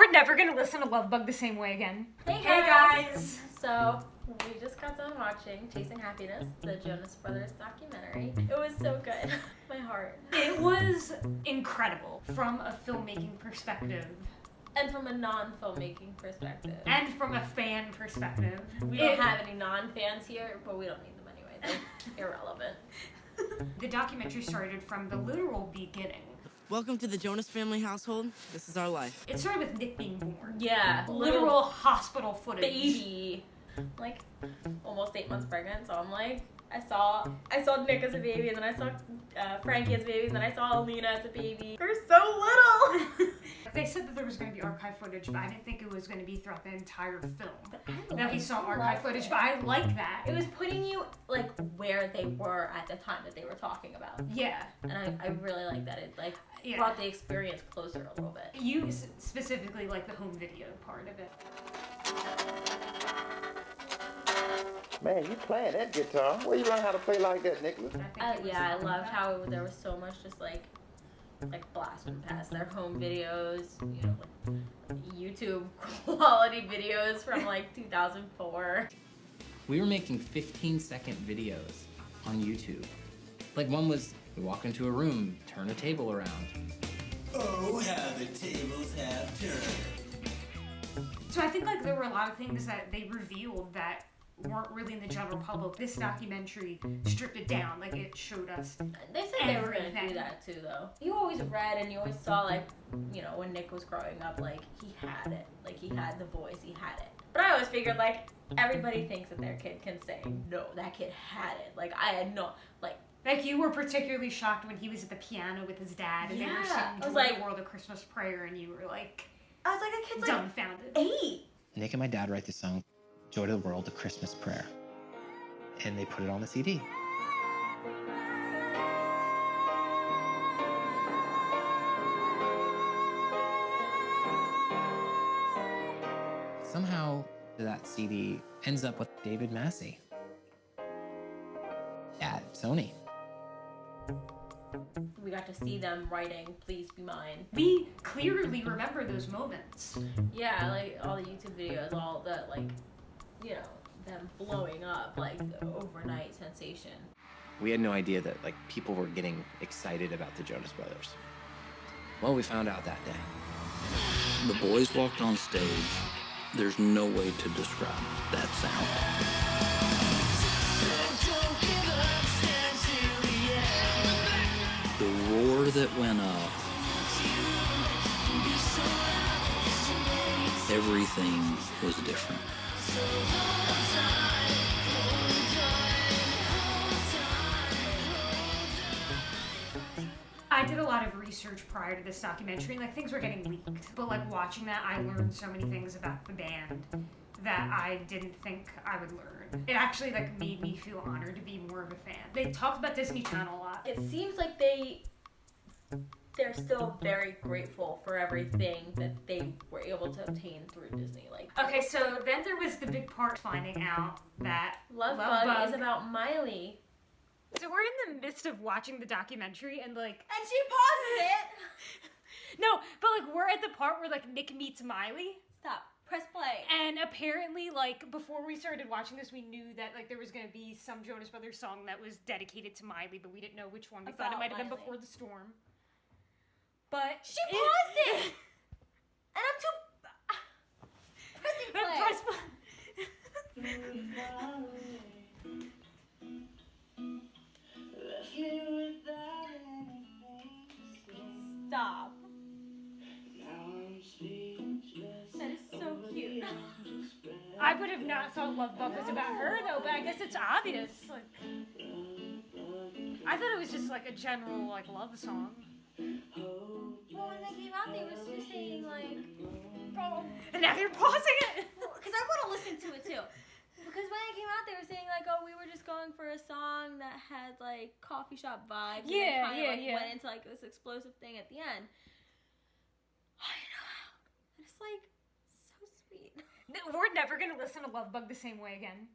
We're never gonna listen to Love Bug the same way again. Hey guys! So, we just got done watching Chasing Happiness, the Jonas Brothers documentary. It was so good. My heart. It was incredible from a filmmaking perspective. And from a non-filmmaking perspective. And from a fan perspective. We don't have any non-fans here, but we don't need them anyway. They're irrelevant. The documentary started from the literal beginning. Welcome to the Jonas family household. This is our life. It started with Nick being born. Yeah. Literal hospital footage. Baby. Like, almost 8 months pregnant, so I'm like, I saw Nick as a baby, and then I saw Frankie as a baby, and then I saw Alina as a baby. They're so little! They said that there was going to be archive footage, but I didn't think it was going to be throughout the entire film. That we saw archive footage, but I like that. It was putting you, like, where they were at the time that they were talking about. Yeah. And I really like that. It, like, brought the experience closer a little bit. You specifically like the home video part of it. Man, you playing that guitar. Where you learn how to play like that, Nicholas? Yeah, I loved how there was so much just like blasting past their home videos, you know, like YouTube quality videos from like 2004. We were making 15-second videos on YouTube. Like one was, we walk into a room, turn a table around. Oh, how the tables have turned. So I think like there were a lot of things that they revealed that weren't really in the general public. This documentary stripped it down. Like it showed us. They said they were going to do that too, though. You always read and you always saw, like, you know, when Nick was growing up, like, he had it. Like, he had the voice. He had it. But I always figured, like, everybody thinks that their kid can sing. No, that kid had it. Like, I had no, like you were particularly shocked when he was at the piano with his dad and they were singing the World of Christmas Prayer and you were like, I was like, a kid's dumbfounded. Like 8. Nick and my dad write the song Joy to the World, a Christmas Prayer. And they put it on the CD. Somehow that CD ends up with David Massey at Sony. We got to see them writing Please Be Mine. We clearly remember those moments. Yeah, like all the YouTube videos, all the, like, you know, them blowing up, like the overnight sensation. We had no idea that like people were getting excited about the Jonas Brothers. Well, we found out that day. The boys walked on stage. There's no way to describe that sound. The roar that went up. Everything was different. I did a lot of research prior to this documentary, and like things were getting leaked. But like watching that, I learned so many things about the band that I didn't think I would learn. It actually like made me feel honored to be more of a fan. They talked about Disney Channel a lot. It seems like they're still very grateful for everything that they were able to obtain through Disney. Like, okay, so then there was the big part finding out that Love Bug is about Miley. So we're in the midst of watching the documentary and like... And she pauses it! No, but like we're at the part where like Nick meets Miley. Stop. Press play. And apparently like before we started watching this we knew that like there was going to be some Jonas Brothers song that was dedicated to Miley, but we didn't know which one. We thought it might have been Before the Storm. But... She paused it! And I'm too... Pressing play. Press play. Stop. That is so cute. I would have not thought Love Bug was about her though, but I guess it's obvious. Like, I thought it was just like a general like love song. Well, when they came out, they were just saying like, and now you're pausing it. Because I want to listen to it too. Because when it came out, they were saying like, oh, we were just going for a song that had like coffee shop vibes. Yeah, and then yeah. Went into like this explosive thing at the end. I know. And it's like so sweet. We're never gonna listen to Love Bug the same way again.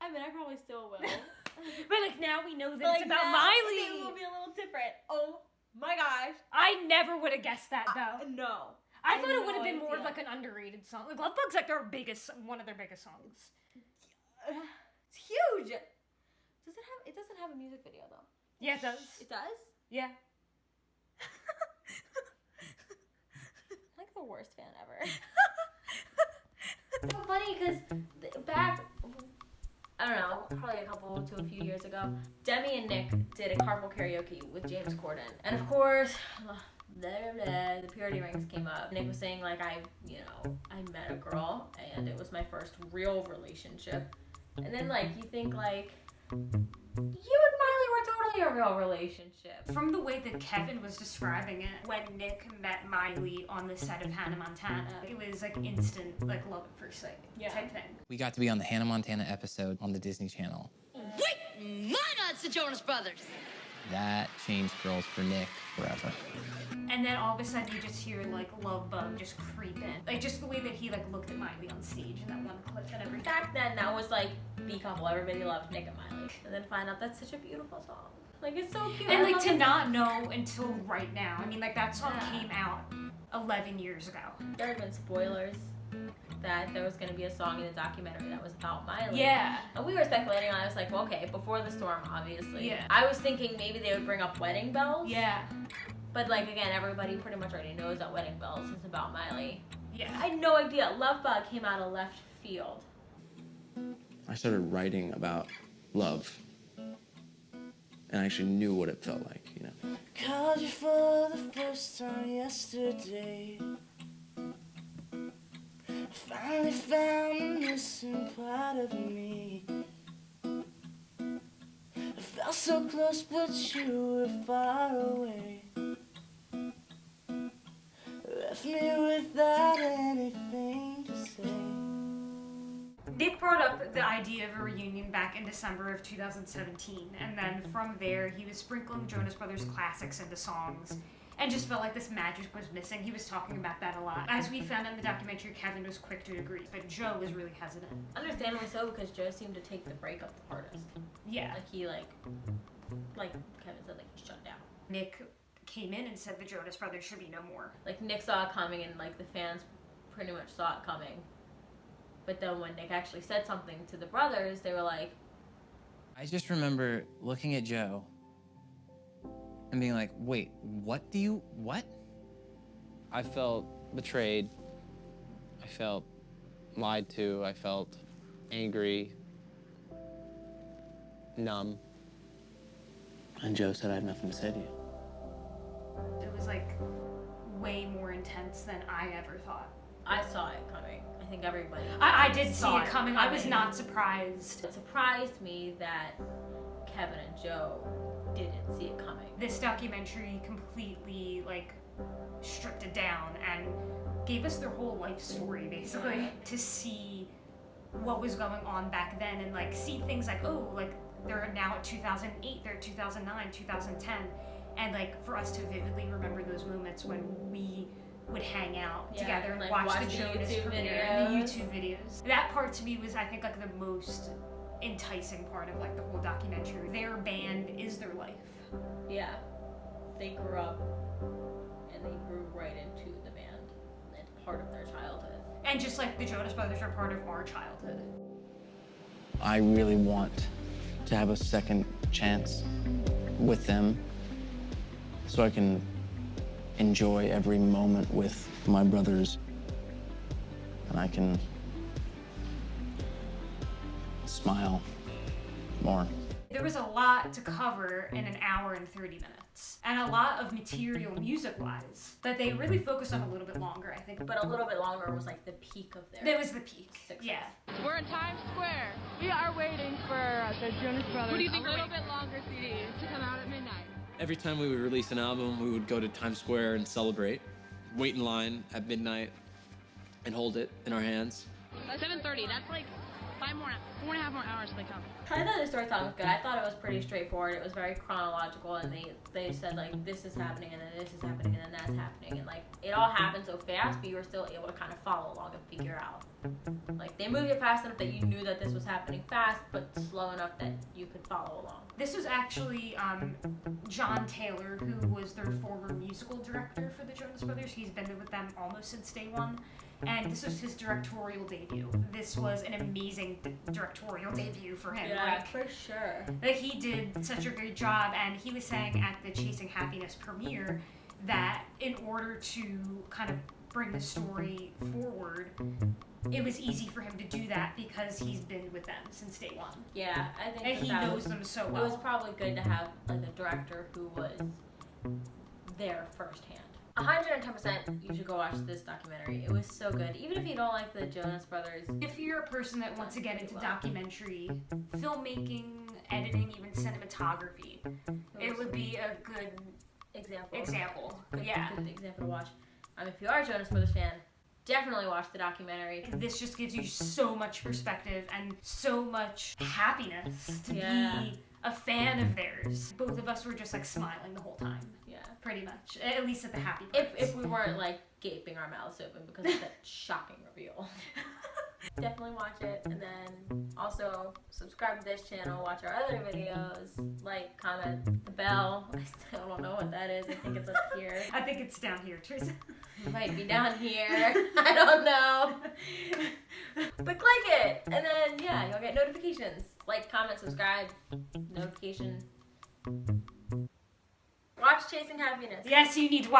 I mean, I probably still will. But like now we know that Like, it's about now Miley. It will be a little different. Oh my gosh. I never would have guessed that though. No. I thought it would have been more of like an underrated song. Like Love Bug's like one of their biggest songs. It's huge. It doesn't have a music video though. Yeah, it does. It does? Yeah. I'm like the worst fan ever. It's so funny because back, I don't know, probably a few years ago, Demi and Nick did a carpool karaoke with James Corden. And of course, the purity rings came up. Nick was saying like, I met a girl and it was my first real relationship. And then like, you think like, you and Miley were totally a real relationship. From the way that Kevin was describing it, when Nick met Miley on the set of Hannah Montana, it was like instant, like love at first sight type thing. We got to be on the Hannah Montana episode on the Disney Channel. Wait, Mama, it's the Jonas Brothers. That changed girls for Nick forever. And then all of a sudden you just hear like Love Bug just creep in. Like just the way that he like looked at Miley on stage in that one clip and everything. Back then, that was like the couple. Everybody loved Nick and Miley. And then find out that's such a beautiful song. Like, it's so cute. And like to not know until right now. I mean, like that song came out 11 years ago. There had been spoilers that there was going to be a song in the documentary that was about Miley. Yeah. And we were speculating on it. I was like, well, okay, Before the Storm, obviously. Yeah. I was thinking maybe they would bring up Wedding Bells. Yeah. But like, again, everybody pretty much already knows that Wedding Bells is about Miley. Yeah. I had no idea. Love Bug came out of left field. I started writing about love. And I actually knew what it felt like, you know. Called you for the first time yesterday. I finally found the missing part of me. I felt so close, but you were far away. Left me without anything to say. Nick brought up the idea of a reunion back in December of 2017, and then from there he was sprinkling Jonas Brothers classics into songs, and just felt like this magic was missing. He was talking about that a lot. As we found in the documentary, Kevin was quick to agree, but Joe was really hesitant. Understandably so, because Joe seemed to take the break of the artist. Yeah. Like he like Kevin said, like he shut down. Nick came in and said the Jonas Brothers should be no more. Like Nick saw it coming, and like the fans pretty much saw it coming. But then when Nick actually said something to the brothers, they were like... I just remember looking at Joe and being like, wait, what? I felt betrayed. I felt lied to. I felt angry, numb. And Joe said I had nothing to say to you. It was like way more intense than I ever thought. I saw it coming. I think everybody. I did see it coming. I was not surprised. It surprised me that Kevin and Joe didn't see it coming. This documentary completely like stripped it down and gave us their whole life story basically to see what was going on back then and like see things like, oh, like they're now at 2008, they're 2009, 2010, and like for us to vividly remember those moments when we would hang out together and like watch the the Jonas YouTube premiere and the YouTube videos. That part to me was, I think, like the most enticing part of like the whole documentary. Their band is their life. Yeah, they grew up and they grew right into the band. It's part of their childhood. And just like the Jonas Brothers are part of our childhood. I really want to have a second chance with them so I can enjoy every moment with my brothers, and I can smile more. There was a lot to cover in an hour and 30 minutes, and a lot of material music-wise that they really focused on a little bit longer, I think. But a little bit longer was like the peak of their. That was the peak. Success. Yeah. We're in Times Square. We are waiting for the Jonas Brothers. What do you think? A little bit longer CD to come out at midnight. Every time we would release an album, we would go to Times Square and celebrate, wait in line at midnight, and hold it in our hands. 7:30. That's like 4.5 more hours till they come. I thought the storytelling was good. I thought it was pretty straightforward. It was very chronological, and they said like this is happening, and then this is happening, and then that's happening, and like it all happened so fast, but you were still able to kind of follow along and figure out. Like they moved it fast enough that you knew that this was happening fast, but slow enough that you could follow along. This was actually John Taylor, who was their former musical director for the Jonas Brothers. He's been with them almost since day one. And this was his directorial debut. This was an amazing directorial debut for him. Yeah, like, for sure. Like he did such a great job, and he was saying at the Chasing Happiness premiere that in order to kind of bring the story forward, it was easy for him to do that because he's been with them since day one. Yeah, I think and he knows them so well. It was probably good to have like a director who was there firsthand. 110%, you should go watch this documentary. It was so good. Even if you don't like the Jonas Brothers. If you're a person that wants to get into documentary, filmmaking, editing, even cinematography, it would be a good example. Good, Yeah. Good example to watch. If you are a Jonas Brothers fan, definitely watch the documentary. This just gives you so much perspective and so much happiness to be a fan of theirs. Both of us were just like smiling the whole time. Yeah. Pretty much. At least at the happy parts. If we weren't like gaping our mouths open because of that shocking reveal. Definitely watch it, and then also subscribe to this channel, watch our other videos, like, comment, the bell. I still don't know what that is. I think it's up here. I think it's down here, Teresa. It might be down here. I don't know. But click it, and then yeah, you'll get notifications. Like, comment, subscribe, notification. Watch Chasing Happiness. Yes, you need to watch.